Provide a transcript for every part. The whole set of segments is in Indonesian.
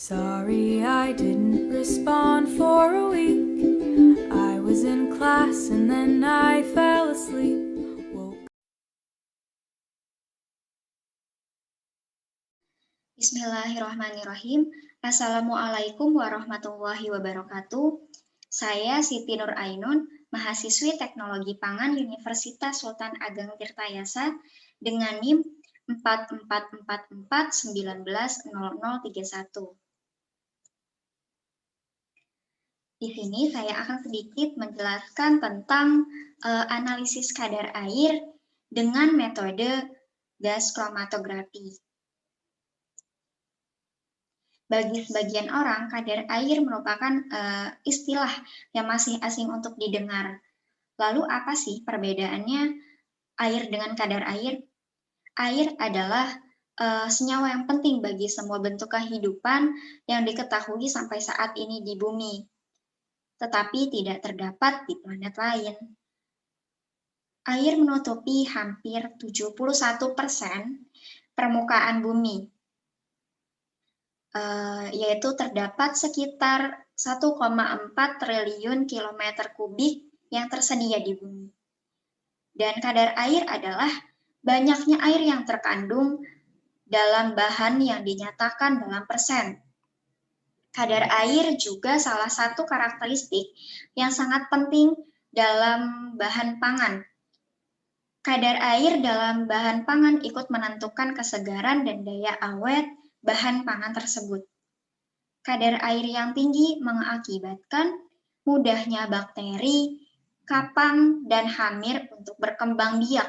Sorry I didn't respond for a week. I was in class and then I fell asleep. Bismillahirrahmanirrahim. Assalamualaikum warahmatullahi wabarakatuh. Saya Siti Nur Ainun, mahasiswi Teknologi Pangan Universitas Sultan Ageng Tirtayasa dengan NIM 4444190031. Di sini saya akan sedikit menjelaskan tentang analisis kadar air dengan metode gas kromatografi. Bagi sebagian orang, kadar air merupakan istilah yang masih asing untuk didengar. Lalu apa sih perbedaannya air dengan kadar air? Air adalah senyawa yang penting bagi semua bentuk kehidupan yang diketahui sampai saat ini di bumi, tetapi tidak terdapat di planet lain. Air menutupi hampir 71% permukaan bumi, yaitu terdapat sekitar 1,4 triliun kilometer kubik yang tersedia di bumi. Dan kadar air adalah banyaknya air yang terkandung dalam bahan yang dinyatakan dalam persen. Kadar air juga salah satu karakteristik yang sangat penting dalam bahan pangan. Kadar air dalam bahan pangan ikut menentukan kesegaran dan daya awet bahan pangan tersebut. Kadar air yang tinggi mengakibatkan mudahnya bakteri, kapang, dan hamir untuk berkembang biak,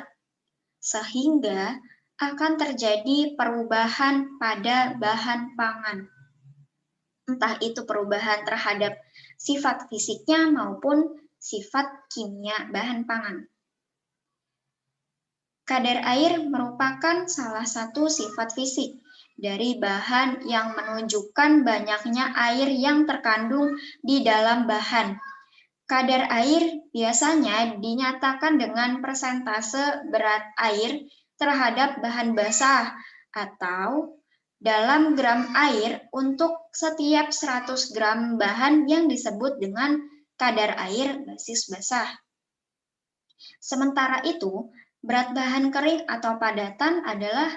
sehingga akan terjadi perubahan pada bahan pangan. Entah itu perubahan terhadap sifat fisiknya maupun sifat kimia bahan pangan. Kadar air merupakan salah satu sifat fisik dari bahan yang menunjukkan banyaknya air yang terkandung di dalam bahan. Kadar air biasanya dinyatakan dengan persentase berat air terhadap bahan basah atau dalam gram air untuk setiap 100 gram bahan yang disebut dengan kadar air basis basah. Sementara itu, berat bahan kering atau padatan adalah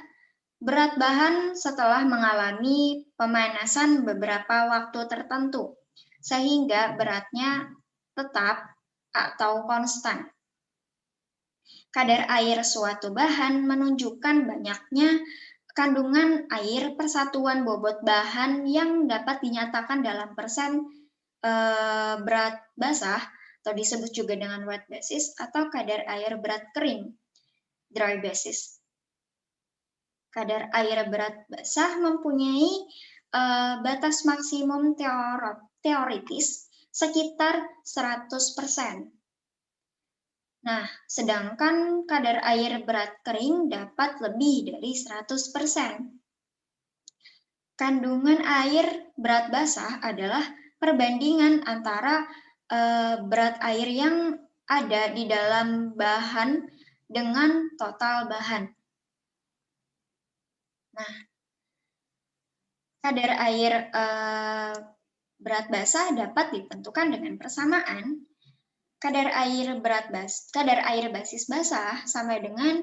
berat bahan setelah mengalami pemanasan beberapa waktu tertentu, sehingga beratnya tetap atau konstan. Kadar air suatu bahan menunjukkan banyaknya kandungan air persatuan bobot bahan yang dapat dinyatakan dalam persen berat basah atau disebut juga dengan wet basis atau kadar air berat kering, dry basis. Kadar air berat basah mempunyai batas maksimum teoritis sekitar 100%. Nah, sedangkan kadar air berat kering dapat lebih dari 100%. Kandungan air berat basah adalah perbandingan antara berat air yang ada di dalam bahan dengan total bahan. Nah, kadar air berat basah dapat ditentukan dengan persamaan kadar air basis basah sama dengan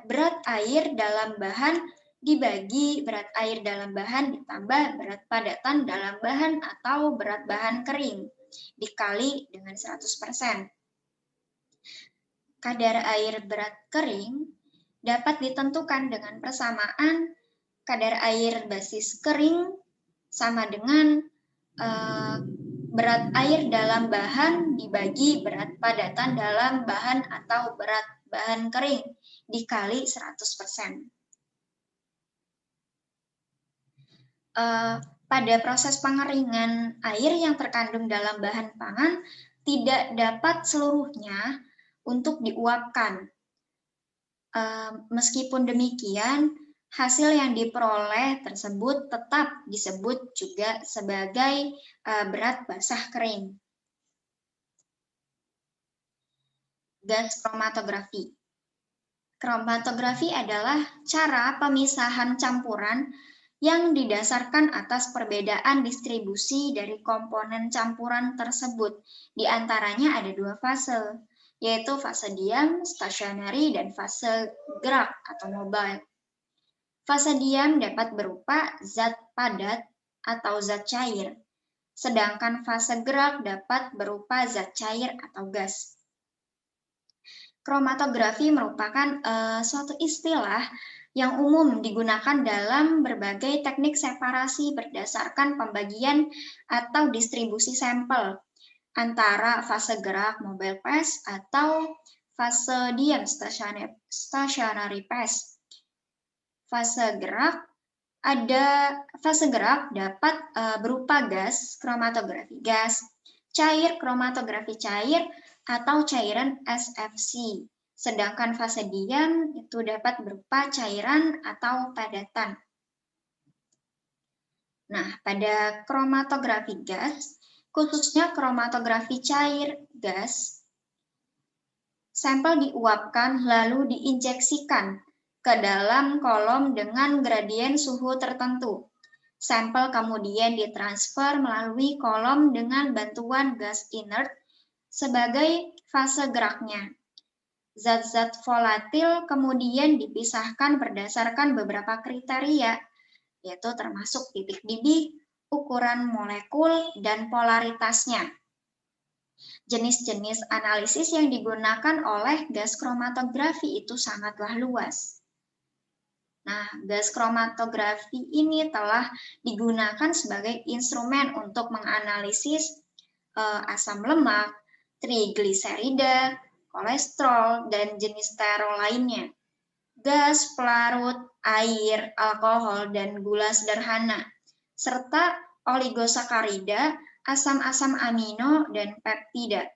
berat air dalam bahan dibagi berat air dalam bahan ditambah berat padatan dalam bahan atau berat bahan kering dikali dengan 100%. Kadar air berat kering dapat ditentukan dengan persamaan kadar air basis kering sama dengan berat air dalam bahan dibagi berat padatan dalam bahan atau berat bahan kering dikali 100%. Pada proses pengeringan air yang terkandung dalam bahan pangan tidak dapat seluruhnya untuk diuapkan. Meskipun demikian, hasil yang diperoleh tersebut tetap disebut juga sebagai berat basah kering. Gas kromatografi. Kromatografi adalah cara pemisahan campuran yang didasarkan atas perbedaan distribusi dari komponen campuran tersebut. Di antaranya ada 2 fase, yaitu fase diam, stationary, dan fase gerak atau mobile. Fase diam dapat berupa zat padat atau zat cair, sedangkan fase gerak dapat berupa zat cair atau gas. Kromatografi merupakan suatu istilah yang umum digunakan dalam berbagai teknik separasi berdasarkan pembagian atau distribusi sampel antara fase gerak mobile phase atau fase diam stationary phase. Fase gerak dapat berupa gas, kromatografi gas, cair, kromatografi cair, atau cairan SFC. Sedangkan fase diam itu dapat berupa cairan atau padatan. Nah, pada kromatografi gas, khususnya kromatografi cair gas, sampel diuapkan lalu diinjeksikan ke dalam kolom dengan gradien suhu tertentu. Sampel kemudian ditransfer melalui kolom dengan bantuan gas inert sebagai fase geraknya. Zat-zat volatil kemudian dipisahkan berdasarkan beberapa kriteria, yaitu termasuk titik didih, ukuran molekul, dan polaritasnya. Jenis-jenis analisis yang digunakan oleh gas kromatografi itu sangatlah luas. Nah, gas kromatografi ini telah digunakan sebagai instrumen untuk menganalisis asam lemak, trigliserida, kolesterol, dan jenis sterol lainnya, gas, pelarut, air, alkohol, dan gula sederhana, serta oligosakarida, asam-asam amino, dan peptida,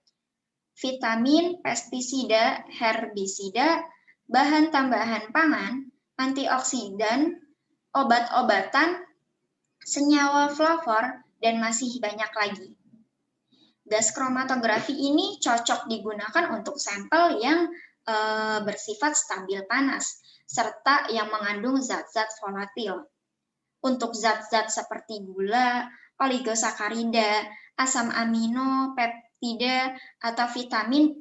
vitamin, pestisida, herbisida, bahan tambahan pangan, antioksidan, obat-obatan, senyawa flavor, dan masih banyak lagi. Gas kromatografi ini cocok digunakan untuk sampel yang bersifat stabil panas, serta yang mengandung zat-zat volatil. Untuk zat-zat seperti gula, oligosakarida, asam amino, peptida, atau vitamin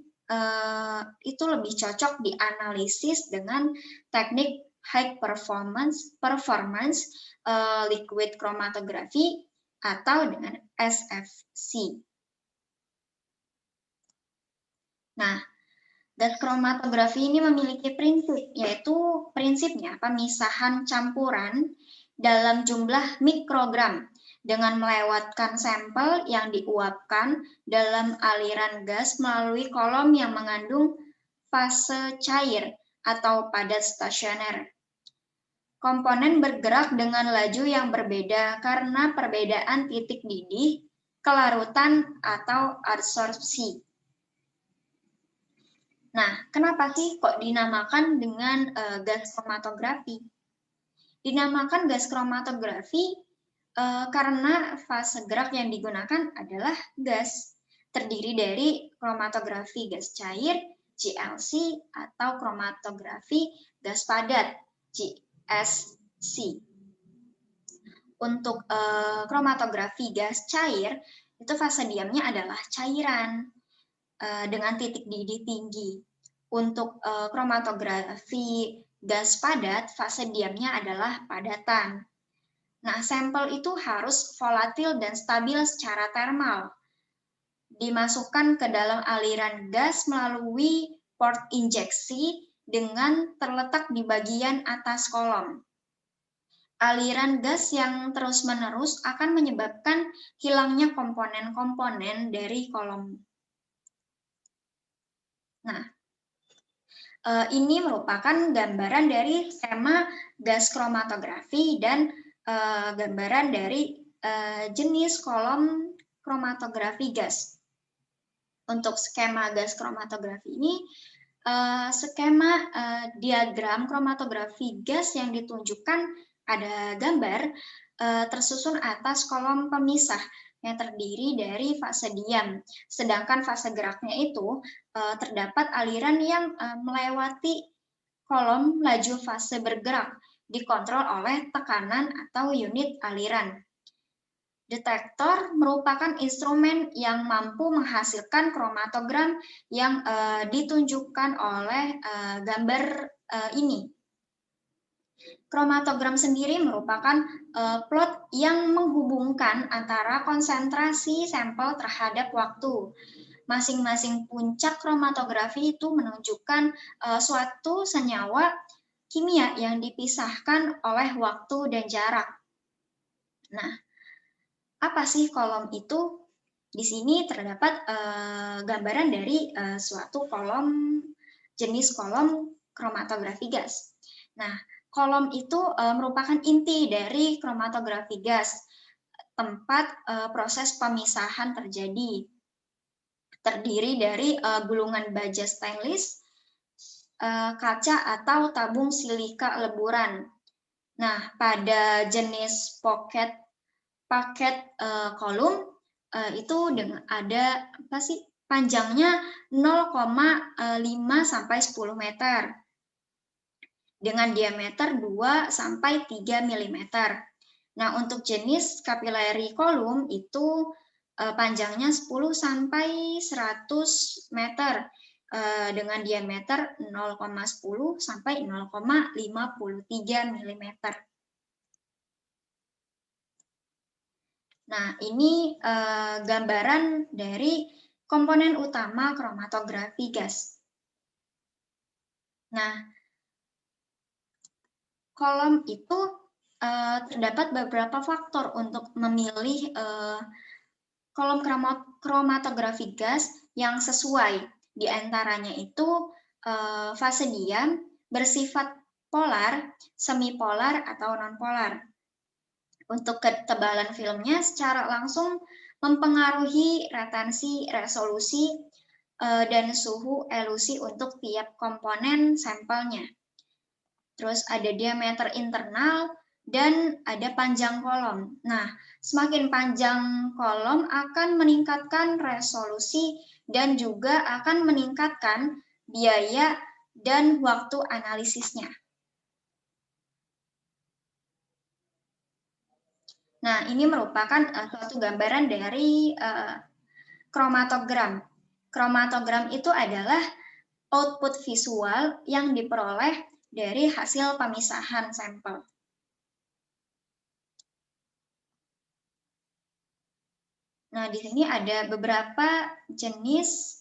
itu lebih cocok dianalisis dengan teknik high performance liquid chromatography atau dengan SFC. Nah, gas kromatografi ini memiliki prinsip, yaitu prinsipnya pemisahan campuran dalam jumlah mikrogram dengan melewatkan sampel yang diuapkan dalam aliran gas melalui kolom yang mengandung fase cair atau padat stasioner. Komponen bergerak dengan laju yang berbeda karena perbedaan titik didih, kelarutan, atau adsorpsi. Nah, kenapa sih kok dinamakan dengan gas kromatografi? Dinamakan gas kromatografi karena fase gerak yang digunakan adalah gas, terdiri dari kromatografi gas cair, GLC, atau kromatografi gas padat, GSC. Untuk kromatografi gas cair, itu fase diamnya adalah cairan dengan titik didih tinggi. Untuk kromatografi gas padat, fase diamnya adalah padatan. Nah, sampel itu harus volatil dan stabil secara termal. Dimasukkan ke dalam aliran gas melalui port injeksi dengan terletak di bagian atas kolom. Aliran gas yang terus-menerus akan menyebabkan hilangnya komponen-komponen dari kolom. Nah, ini merupakan gambaran dari skema gas kromatografi dan gambaran dari jenis kolom kromatografi gas. Untuk skema gas kromatografi ini, skema diagram kromatografi gas yang ditunjukkan ada gambar tersusun atas kolom pemisah yang terdiri dari fase diam. Sedangkan fase geraknya itu terdapat aliran yang melewati kolom laju fase bergerak dikontrol oleh tekanan atau unit aliran. Detektor merupakan instrumen yang mampu menghasilkan kromatogram yang ditunjukkan oleh gambar ini. Kromatogram sendiri merupakan plot yang menghubungkan antara konsentrasi sampel terhadap waktu. Masing-masing puncak kromatografi itu menunjukkan suatu senyawa kimia yang dipisahkan oleh waktu dan jarak. Nah, apa sih kolom itu? Di sini terdapat gambaran dari suatu kolom, jenis kolom kromatografi gas. Nah, kolom itu merupakan inti dari kromatografi gas, tempat proses pemisahan terjadi. Terdiri dari gulungan baja stainless, kaca atau tabung silika leburan. Nah, pada jenis paket kolom itu dengan ada panjangnya 0,5 sampai 10 meter dengan diameter 2 sampai 3 mm. Nah, untuk jenis capillary kolom itu panjangnya 10 sampai 100 meter dengan diameter 0,10 sampai 0,53 mm. Nah, ini gambaran dari komponen utama kromatografi gas. Nah, kolom itu terdapat beberapa faktor untuk memilih kolom kromatografi gas yang sesuai. Di antaranya itu fase diam, bersifat polar, semipolar, atau nonpolar. Untuk ketebalan filmnya secara langsung mempengaruhi retensi, resolusi, dan suhu elusi untuk tiap komponen sampelnya. Terus ada diameter internal dan ada panjang kolom. Nah, semakin panjang kolom akan meningkatkan resolusi dan juga akan meningkatkan biaya dan waktu analisisnya. Nah, ini merupakan suatu gambaran dari kromatogram. Kromatogram itu adalah output visual yang diperoleh dari hasil pemisahan sampel. Nah, di sini ada beberapa jenis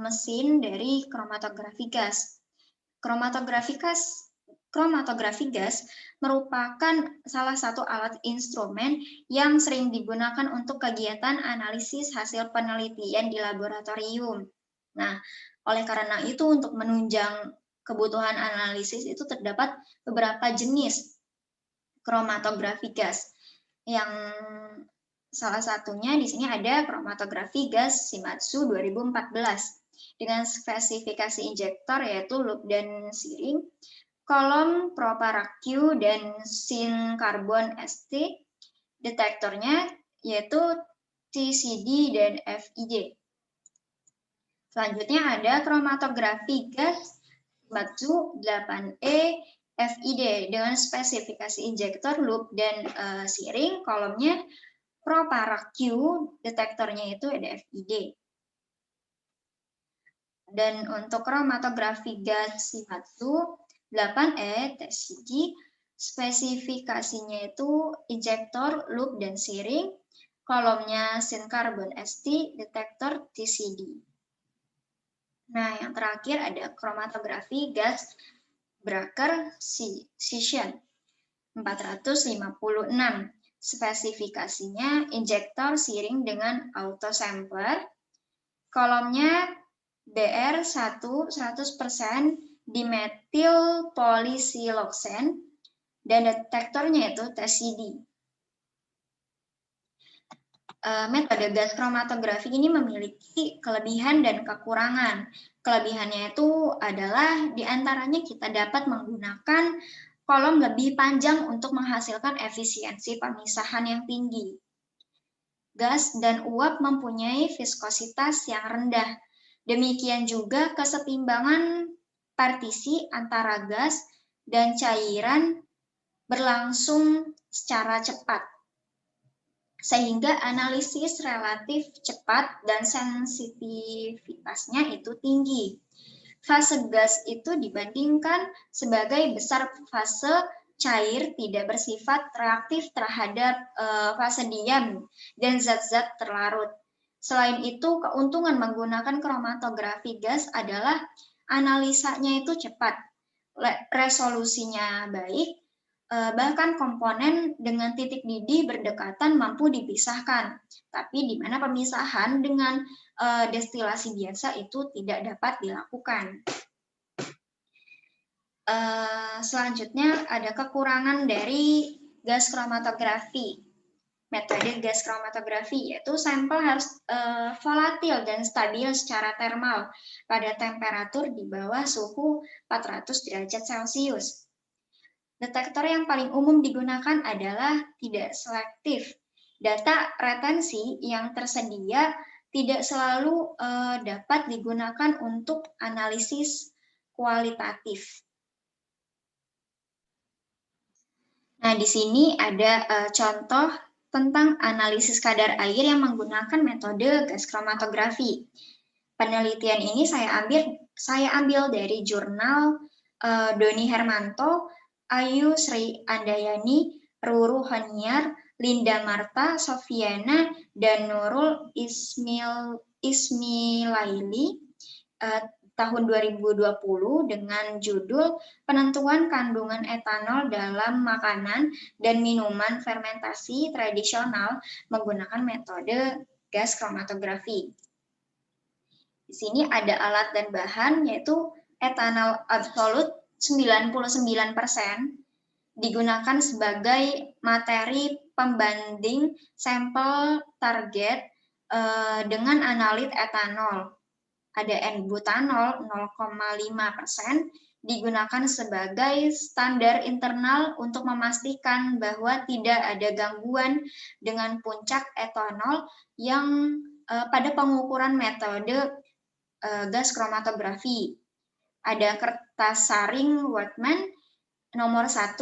mesin dari kromatografi gas. Kromatografi gas merupakan salah satu alat instrumen yang sering digunakan untuk kegiatan analisis hasil penelitian di laboratorium. Nah, oleh karena itu untuk menunjang kebutuhan analisis itu terdapat beberapa jenis kromatografi gas. Yang salah satunya di sini ada kromatografi gas Shimadzu 2014 dengan spesifikasi injektor yaitu loop dan searing, kolom Proparaq dan sin karbon ST, detektornya yaitu TCD dan FID. Selanjutnya ada kromatografi gas Shimadzu 8E FID dengan spesifikasi injektor loop dan searing, kolomnya Proparaq, detektornya itu ada FID. Dan untuk kromatografi gas Shimadzu 8E TCD, spesifikasinya itu injektor, loop, dan searing, kolomnya sin karbon ST, detektor TCD. Nah, yang terakhir ada kromatografi gas Bruker Scission 456, spesifikasinya injektor searing dengan auto sampler, kolomnya BR1 100% dimetil polisiloxane dan detektornya itu TCD. Metode gas kromatografi ini memiliki kelebihan dan kekurangan. Kelebihannya itu adalah diantaranya kita dapat menggunakan kolom lebih panjang untuk menghasilkan efisiensi pemisahan yang tinggi. Gas dan uap mempunyai viskositas yang rendah. Demikian juga kesetimbangan partisi antara gas dan cairan berlangsung secara cepat, sehingga analisis relatif cepat dan sensitivitasnya itu tinggi. Fase gas itu dibandingkan sebagai besar fase cair tidak bersifat reaktif terhadap fase diam dan zat-zat terlarut. Selain itu, keuntungan menggunakan kromatografi gas adalah analisanya itu cepat, resolusinya baik, bahkan komponen dengan titik didih berdekatan mampu dipisahkan. Tapi di mana pemisahan dengan destilasi biasa itu tidak dapat dilakukan. Selanjutnya ada kekurangan dari gas kromatografi. Metode gas kromatografi yaitu sampel harus volatil dan stabil secara termal pada temperatur di bawah suhu 400 derajat Celcius. Detektor yang paling umum digunakan adalah tidak selektif. Data retensi yang tersedia tidak selalu dapat digunakan untuk analisis kualitatif. Nah, di sini ada contoh tentang analisis kadar air yang menggunakan metode gas kromatografi. Penelitian ini saya ambil dari jurnal Doni Hermanto, Ayu Sri Andayani, Ruru Honiar, Linda Marta, Sofiana, dan Nurul Ismilaili tahun 2020 dengan judul Penentuan Kandungan Etanol dalam Makanan dan Minuman Fermentasi Tradisional menggunakan metode gas kromatografi. Di sini ada alat dan bahan yaitu etanol absolut 99% digunakan sebagai materi pembanding sampel target dengan analit etanol. Ada N-butanol 0,5% digunakan sebagai standar internal untuk memastikan bahwa tidak ada gangguan dengan puncak etanol yang pada pengukuran metode gas kromatografi. Ada kertas saring Wortmann nomor 1,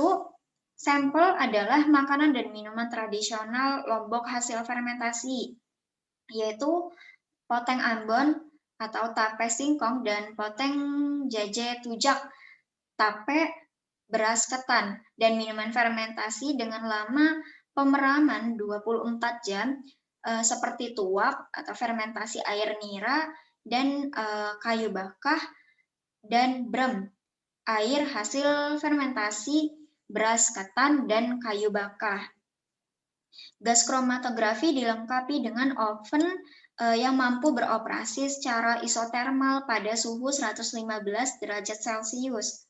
sampel adalah makanan dan minuman tradisional Lombok hasil fermentasi, yaitu poteng Ambon atau tape singkong dan poteng jaje tujak, tape beras ketan, dan minuman fermentasi dengan lama pemeraman 24 jam seperti tuak atau fermentasi air nira dan kayu bakar dan brem, air hasil fermentasi beras ketan dan kayu bakar. Gas kromatografi dilengkapi dengan oven yang mampu beroperasi secara isotermal pada suhu 115 derajat Celcius.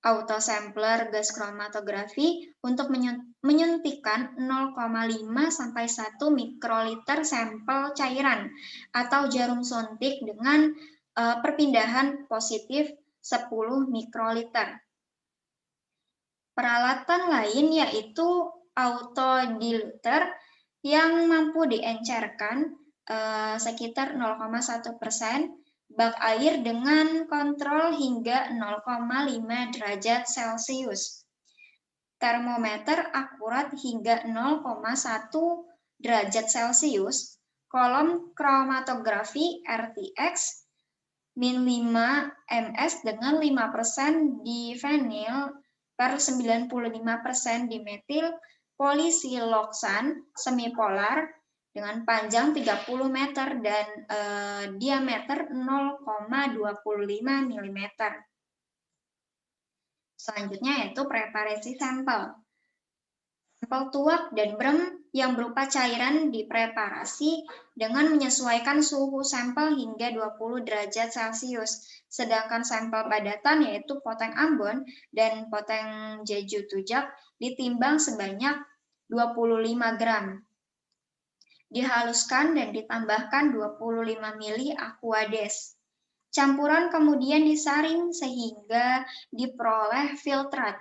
Autosampler gas kromatografi untuk menyuntikkan 0,5 sampai 1 mikroliter sampel cairan atau jarum suntik dengan perpindahan positif 10 mikroliter. Peralatan lain yaitu autodiluter yang mampu diencerkan sekitar 0,1%, bak air dengan kontrol hingga 0,5 derajat Celcius, termometer akurat hingga 0,1 derajat Celcius, kolom kromatografi RTX min 5 ms dengan 5% divinil per 95% dimetil polisiloksan semipolar dengan panjang 30 meter dan diameter 0,25 mm. Selanjutnya yaitu preparasi sampel. Sampel tuak dan brem yang berupa cairan dipreparasi dengan menyesuaikan suhu sampel hingga 20 derajat Celcius. Sedangkan sampel padatan yaitu poteng Ambon dan poteng jeju tujak ditimbang sebanyak 25 gram. Dihaluskan dan ditambahkan 25 ml aquades. Campuran kemudian disaring sehingga diperoleh filtrat.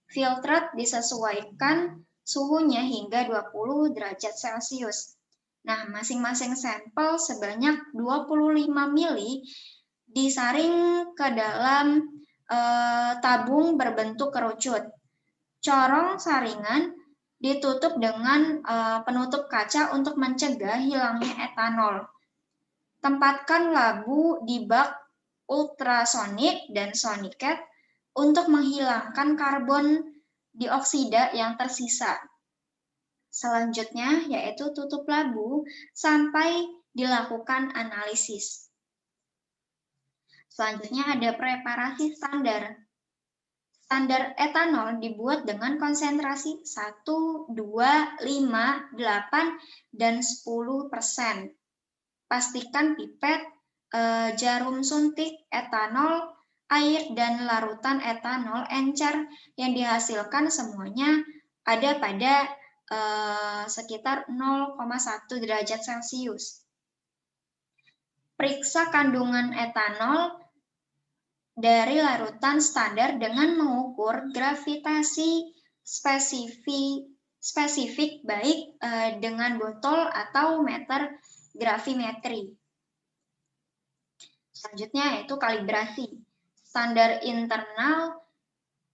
Filtrat disesuaikan suhunya hingga 20 derajat Celcius. Nah, masing-masing sampel sebanyak 25 ml disaring ke dalam tabung berbentuk kerucut. Corong saringan ditutup dengan penutup kaca untuk mencegah hilangnya etanol. Tempatkan labu di bak ultrasonik dan soniket untuk menghilangkan karbon dioksida yang tersisa. Selanjutnya yaitu tutup labu sampai dilakukan analisis. Selanjutnya ada preparasi standar. Standar etanol dibuat dengan konsentrasi 1, 2, 5, 8, dan 10%. Pastikan pipet, jarum suntik etanol, air, dan larutan etanol encer yang dihasilkan semuanya ada pada sekitar 0,1 derajat Celcius. Periksa kandungan etanol dari larutan standar dengan mengukur gravitasi spesifik baik dengan botol atau meter gravimetri. Selanjutnya yaitu kalibrasi. Standar internal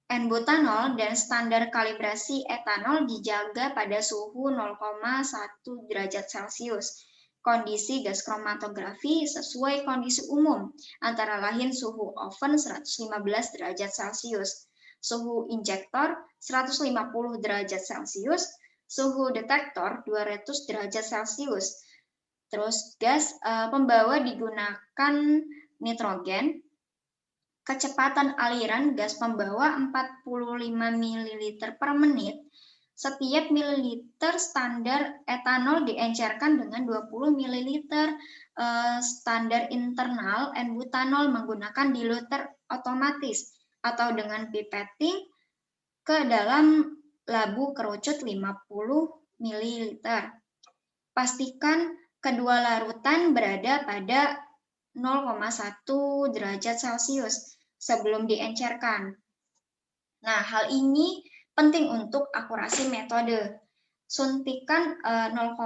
N-butanol dan standar kalibrasi etanol dijaga pada suhu 0,1 derajat Celcius. Kondisi gas kromatografi sesuai kondisi umum, antara lain suhu oven 115 derajat Celcius, suhu injektor 150 derajat Celcius, suhu detektor 200 derajat Celcius. Terus gas pembawa digunakan nitrogen. Kecepatan aliran gas pembawa 45 ml per menit. Setiap mililiter standar etanol diencerkan dengan 20 ml standar internal N-butanol menggunakan diluter otomatis atau dengan pipetting ke dalam labu kerucut 50 ml. Pastikan kedua larutan berada pada 0,1 derajat Celcius sebelum diencerkan. Nah, hal ini penting untuk akurasi metode. Suntikan 0,5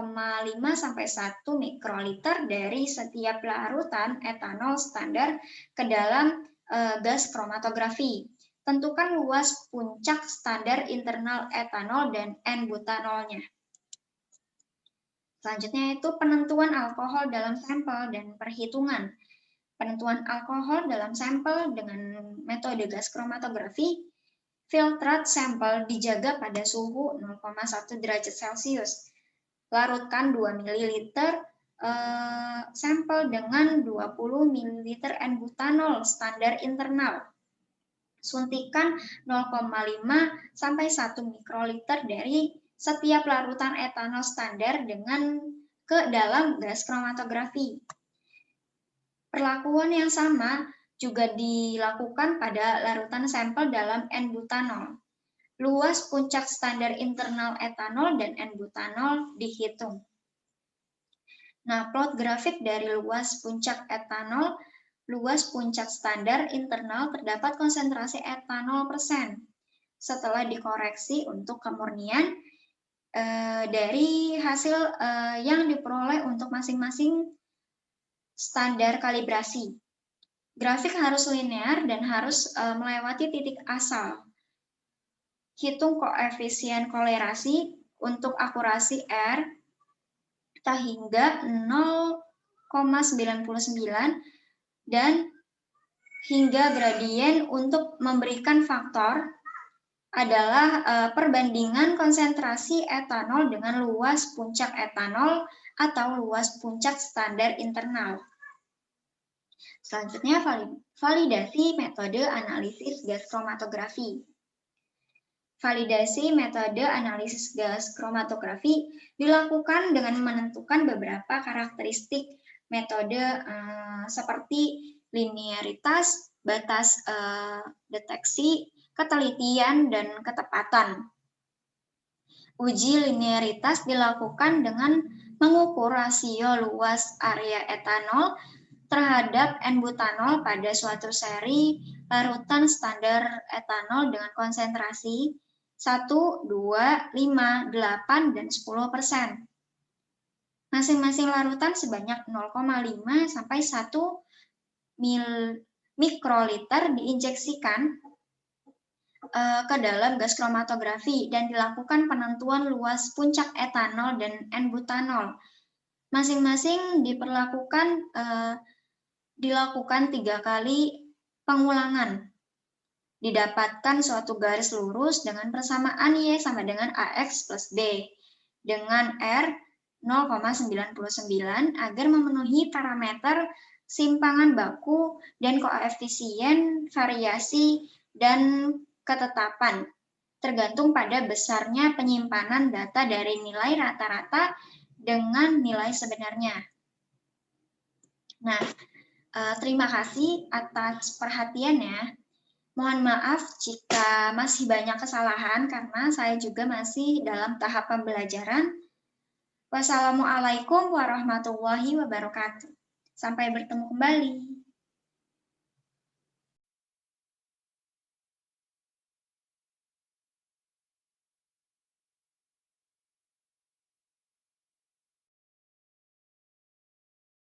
sampai 1 mikroliter dari setiap larutan etanol standar ke dalam gas kromatografi. Tentukan luas puncak standar internal etanol dan N-butanolnya. Selanjutnya itu penentuan alkohol dalam sampel dan perhitungan. Penentuan alkohol dalam sampel dengan metode gas kromatografi, filtrat sampel dijaga pada suhu 0,1 derajat Celcius. Larutkan 2 ml sampel dengan 20 ml N-butanol standar internal. Suntikan 0,5 sampai 1 mikroliter dari setiap larutan etanol standar dengan ke dalam gas kromatografi. Perlakuan yang sama juga dilakukan pada larutan sampel dalam N-butanol. Luas puncak standar internal etanol dan N-butanol dihitung. Nah, plot grafik dari luas puncak etanol, luas puncak standar internal terdapat konsentrasi etanol persen. Setelah dikoreksi untuk kemurnian dari hasil yang diperoleh untuk masing-masing standar kalibrasi. Grafik harus linear dan harus melewati titik asal. Hitung koefisien kolerasi untuk akurasi R hingga 0,99 dan hingga gradien untuk memberikan faktor adalah perbandingan konsentrasi etanol dengan luas puncak etanol atau luas puncak standar internal. Selanjutnya, validasi metode analisis gas kromatografi. Validasi metode analisis gas kromatografi dilakukan dengan menentukan beberapa karakteristik metode seperti linearitas, batas deteksi, ketelitian, dan ketepatan. Uji linearitas dilakukan dengan mengukur rasio luas area etanol terhadap N-butanol pada suatu seri larutan standar etanol dengan konsentrasi 1, 2, 5, 8, dan 10%. Masing-masing larutan sebanyak 0,5 sampai 1 ml mikroliter diinjeksikan ke dalam gas kromatografi dan dilakukan penentuan luas puncak etanol dan N-butanol. Masing-masing dilakukan 3 kali pengulangan. Didapatkan suatu garis lurus dengan persamaan Y sama dengan AX plus B dengan R 0,99 agar memenuhi parameter simpangan baku dan koefisien variasi dan ketetapan, tergantung pada besarnya penyimpanan data dari nilai rata-rata dengan nilai sebenarnya. Nah, terima kasih atas perhatiannya. Mohon maaf jika masih banyak kesalahan karena saya juga masih dalam tahap pembelajaran. Wassalamualaikum warahmatullahi wabarakatuh. Sampai bertemu kembali.